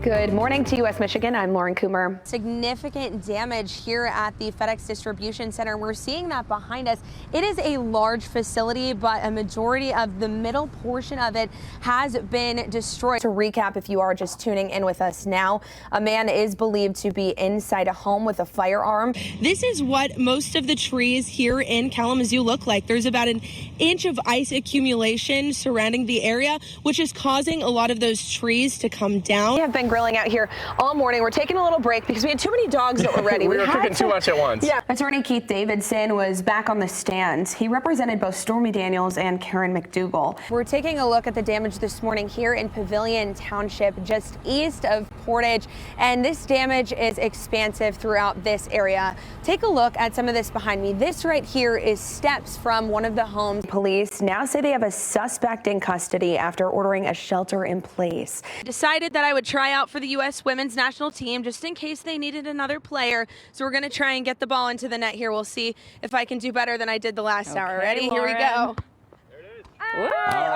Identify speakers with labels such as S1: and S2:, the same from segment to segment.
S1: Good morning to U.S. Michigan. I'm Lauren Kummer.
S2: Significant damage here at the FedEx distribution center. We're seeing that behind us. It is a large facility, but a majority of the middle portion of it has been destroyed.
S1: To recap, if you are just tuning in with us now, a man is believed to be inside a home with a firearm.
S2: This is what most of the trees here in Kalamazoo look like. There's about an inch of ice accumulation surrounding the area, which is causing a lot of those trees to come down.
S1: We have been grilling out here all morning. We're taking a little break because we had too many dogs that were ready.
S3: we were cooking too much at once.
S1: Yeah. Attorney Keith Davidson was back on the stand. He represented both Stormy Daniels and Karen McDougal.
S2: We're taking a look at the damage this morning here in Pavilion Township, just east of Portage, and this damage is expansive throughout this area. Take a look at some of this behind me. This right here is steps from one of the homes.
S1: Police now say they have a suspect in custody after ordering a shelter in place.
S2: Decided that I would try out for the U.S. women's national team just in case they needed another player. So we're going to try and get the ball into the net here. We'll see if I can do better than I did the last hour. Ready?
S1: Lauren.
S2: Here we go.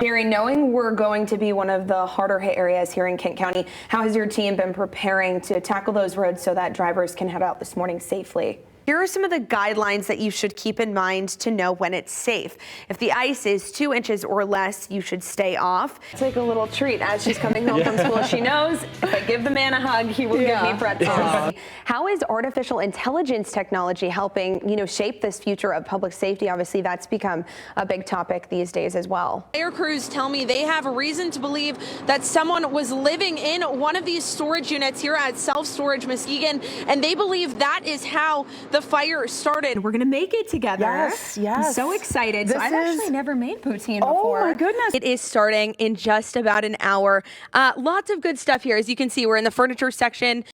S1: Gary, knowing we're going to be one of the harder hit areas here in Kent County, how has your team been preparing to tackle those roads so that drivers can head out this morning safely?
S2: Here are some of the guidelines that you should keep in mind to know when it's safe. If the ice is 2 inches or less, you should stay off.
S1: It's like a little treat as she's coming home from school. She knows if I give the man a hug, he will give me pretzels. How is artificial intelligence technology helping, shape this future of public safety? Obviously, that's become a big topic these days as well.
S2: Fire crews tell me they have a reason to believe that someone was living in one of these storage units here at Self Storage Muskegon, and they believe that is how the fire started.
S1: We're going to make it together.
S4: Yes.
S1: I'm so excited. I've actually never made poutine before.
S4: Oh my goodness.
S2: It is starting in just about an hour. Lots of good stuff here. As you can see, we're in the furniture section.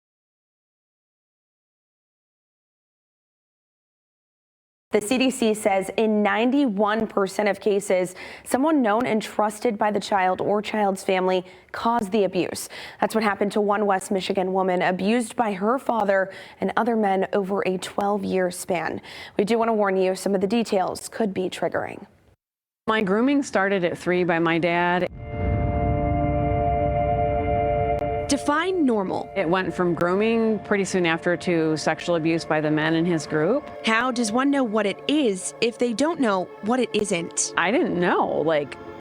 S1: The CDC says in 91% of cases, someone known and trusted by the child or child's family caused the abuse. That's what happened to one West Michigan woman abused by her father and other men over a 12-year span. We do want to warn you, some of the details could be triggering.
S5: My grooming started at 3 by my dad.
S2: Define normal.
S5: It went from grooming pretty soon after to sexual abuse by the men in his group.
S2: How does one know what it is if they don't know what it isn't?
S5: I didn't know.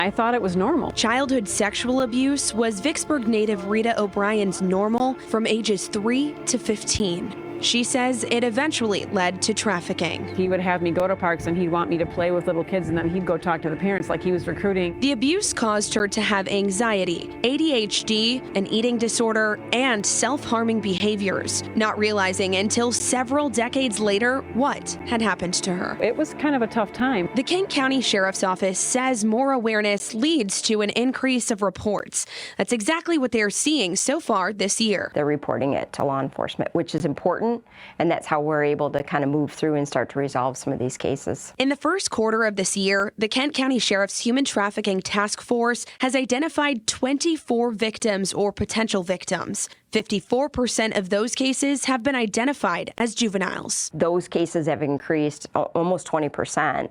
S5: I thought it was normal.
S2: Childhood sexual abuse was Vicksburg native Rita O'Brien's normal from ages 3 to 15. She says it eventually led to trafficking.
S5: He would have me go to parks and he'd want me to play with little kids, and then he'd go talk to the parents like he was recruiting.
S2: The abuse caused her to have anxiety, ADHD, an eating disorder, and self-harming behaviors, not realizing until several decades later what had happened to her.
S5: It was kind of a tough time.
S2: The Kent County Sheriff's Office says more awareness leads to an increase of reports. That's exactly what they're seeing so far this year.
S6: They're reporting it to law enforcement, which is important. And that's how we're able to kind of move through and start to resolve some of these cases.
S2: In the first quarter of this year, the Kent County Sheriff's Human Trafficking Task Force has identified 24 victims or potential victims. 54% of those cases have been identified as juveniles.
S6: Those cases have increased almost 20%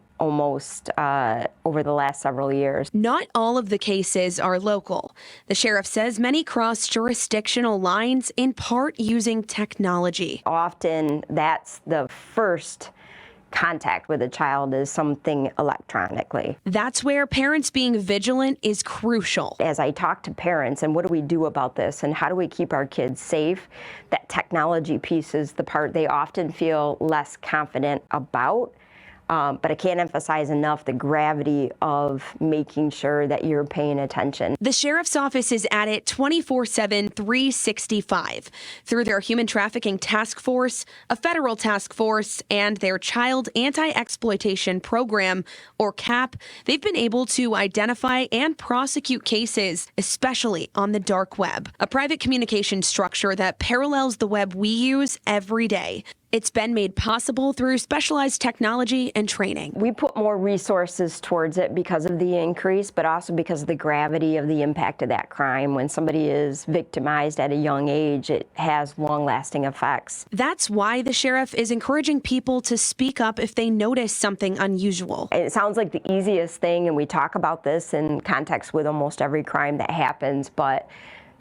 S6: over the last several years.
S2: Not all of the cases are local. The sheriff says many cross jurisdictional lines, in part using technology.
S6: Often that's the first contact with a child is something electronically.
S2: That's where parents being vigilant is crucial.
S6: As I talk to parents and what do we do about this and how do we keep our kids safe, that technology piece is the part they often feel less confident about. But I can't emphasize enough the gravity of making sure that you're paying attention.
S2: The Sheriff's Office is at it 24/7, 365 through their Human Trafficking Task Force, a federal task force, and their Child Anti-Exploitation Program, or CAP. They've been able to identify and prosecute cases, especially on the dark web, a private communication structure that parallels the web we use every day. It's been made possible through specialized technology and training.
S6: We put more resources towards it because of the increase, but also because of the gravity of the impact of that crime. When somebody is victimized at a young age, it has long-lasting effects.
S2: That's why the sheriff is encouraging people to speak up if they notice something unusual.
S6: It sounds like the easiest thing, and we talk about this in context with almost every crime that happens, but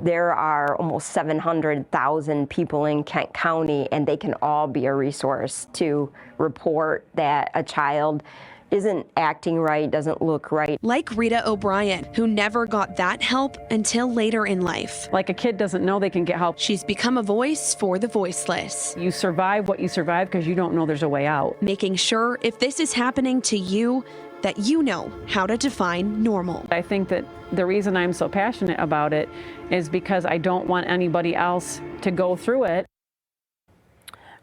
S6: There are almost 700,000 people in Kent County, and they can all be a resource to report that a child isn't acting right, doesn't look right.
S2: Like Rita O'Brien, who never got that help until later in life.
S5: Like a kid doesn't know they can get help.
S2: She's become a voice for the voiceless.
S5: You survive what you survive because you don't know there's a way out.
S2: Making sure if this is happening to you, that you know how to define normal.
S5: I think that the reason I'm so passionate about it is because I don't want anybody else to go through it.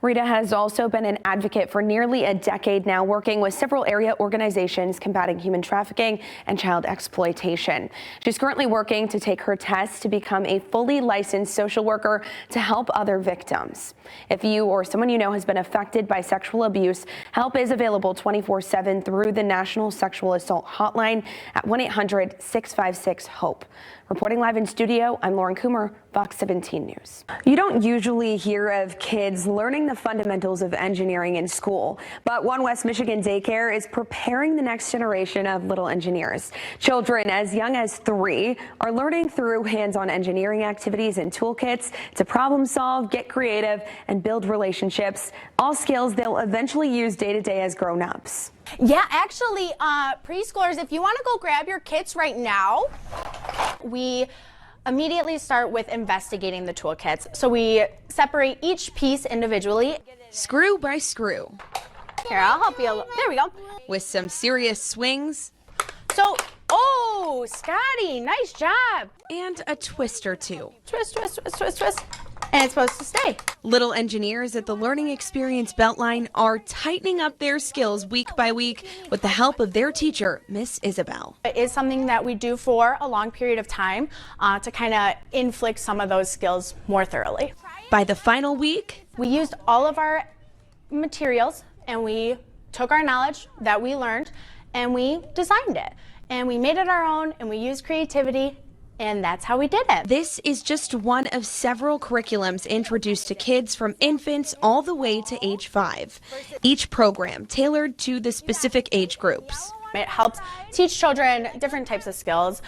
S1: Rita has also been an advocate for nearly a decade now, working with several area organizations combating human trafficking and child exploitation. She's currently working to take her test to become a fully licensed social worker to help other victims. If you or someone you know has been affected by sexual abuse, help is available 24/7 through the National Sexual Assault Hotline at 1-800-656-HOPE. Reporting live in studio, I'm Lauren Kummer, Fox 17 News. You don't usually hear of kids learning the fundamentals of engineering in school, but One West Michigan Daycare is preparing the next generation of little engineers. Children as young as 3 are learning through hands-on engineering activities and toolkits to problem solve, get creative, and build relationships, all skills they'll eventually use day-to-day as grown-ups.
S3: Yeah, actually, preschoolers, if you want to go grab your kits right now, we immediately start with investigating the toolkits. So we separate each piece individually.
S2: Screw by screw.
S3: Here, I'll help you. There we go.
S2: With some serious swings.
S3: So, oh, Scotty, nice job.
S2: And a twist or two.
S3: Twist, twist, twist, twist, twist. And it's supposed to stay.
S2: Little engineers at the Learning Experience Beltline are tightening up their skills week by week with the help of their teacher, Miss Isabel.
S3: It is something that we do for a long period of time to kind of inflict some of those skills more thoroughly.
S2: By the final week,
S3: we used all of our materials and we took our knowledge that we learned and we designed it. And we made it our own and we used creativity. And that's how we did it.
S2: This is just one of several curriculums introduced to kids from infants all the way to age 5. Each program tailored to the specific age groups.
S3: It helps teach children different types of skills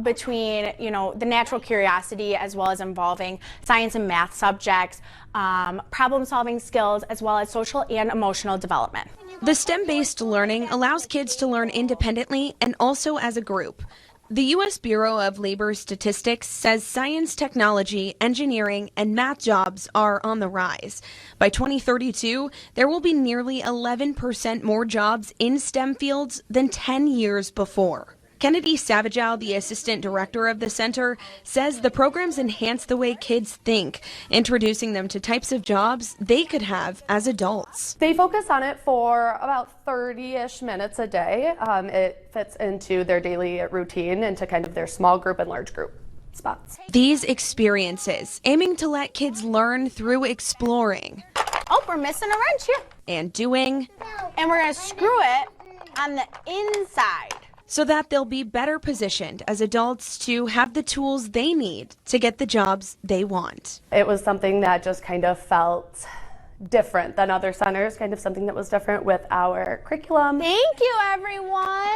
S3: between, the natural curiosity as well as involving science and math subjects, problem-solving skills, as well as social and emotional development.
S2: The STEM-based learning allows kids to learn independently and also as a group. The U.S. Bureau of Labor Statistics says science, technology, engineering, and math jobs are on the rise. By 2032, there will be nearly 11% more jobs in STEM fields than 10 years before. Kennedy Savageau, the assistant director of the center, says the programs enhance the way kids think, introducing them to types of jobs they could have as adults.
S4: They focus on it for about 30-ish minutes a day. It fits into their daily routine, into kind of their small group and large group spots.
S2: These experiences aiming to let kids learn through exploring.
S3: Oh, we're missing a wrench here.
S2: And doing.
S3: And we're going to screw it on the inside.
S2: So that they'll be better positioned as adults to have the tools they need to get the jobs they want.
S4: It was something that just kind of felt different than other centers, kind of something that was different with our curriculum.
S3: Thank you, everyone.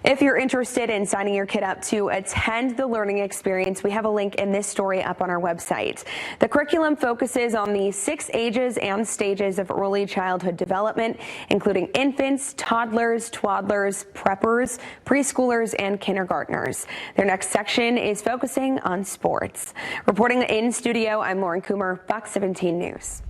S1: If you're interested in signing your kid up to attend the learning experience, we have a link in this story up on our website. The curriculum focuses on the 6 ages and stages of early childhood development, including infants, toddlers, twaddlers, preppers, preschoolers, and kindergartners. Their next section is focusing on sports. Reporting in studio, I'm Lauren Kummer, Fox 17 News.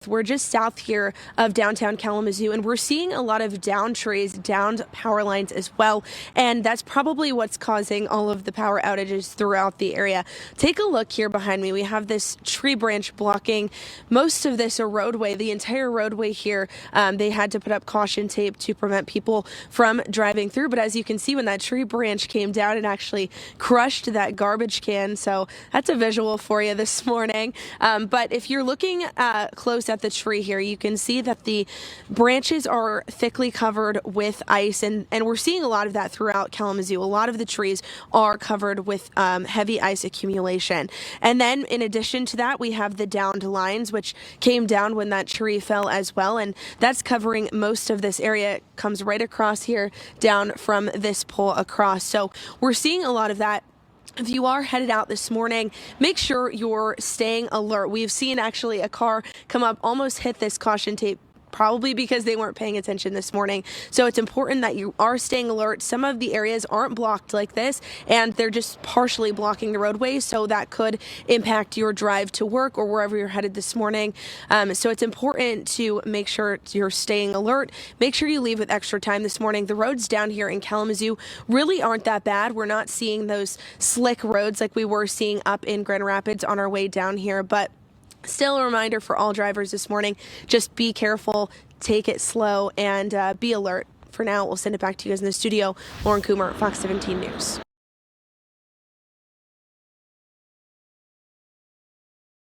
S2: We're just south here of downtown Kalamazoo, and we're seeing a lot of downed trees, downed power lines as well, and that's probably what's causing all of the power outages throughout the area. Take a look here behind me. We have this tree branch blocking most of this roadway, the entire roadway here. They had to put up caution tape to prevent people from driving through, but as you can see, when that tree branch came down, it actually crushed that garbage can, so that's a visual for you this morning. But if you're looking close at at the tree here, you can see that the branches are thickly covered with ice, and we're seeing a lot of that throughout Kalamazoo. A lot of the trees are covered with heavy ice accumulation. And then in addition to that, we have the downed lines, which came down when that tree fell as well, and that's covering most of this area. It comes right across here, down from this pole across. So we're seeing a lot of that. If you are headed out this morning, make sure you're staying alert. We've seen actually a car come up, almost hit this caution tape, probably because they weren't paying attention this morning. So it's important that you are staying alert. Some of the areas aren't blocked like this, and they're just partially blocking the roadway, so that could impact your drive to work or wherever you're headed this morning. So it's important to make sure you're staying alert. Make sure you leave with extra time this morning. The roads down here in Kalamazoo really aren't that bad. We're not seeing those slick roads like we were seeing up in Grand Rapids on our way down here, but still a reminder for all drivers this morning, just be careful, take it slow, and be alert. For now, we'll send it back to you guys in the studio. Lauren Kummer, Fox 17 News.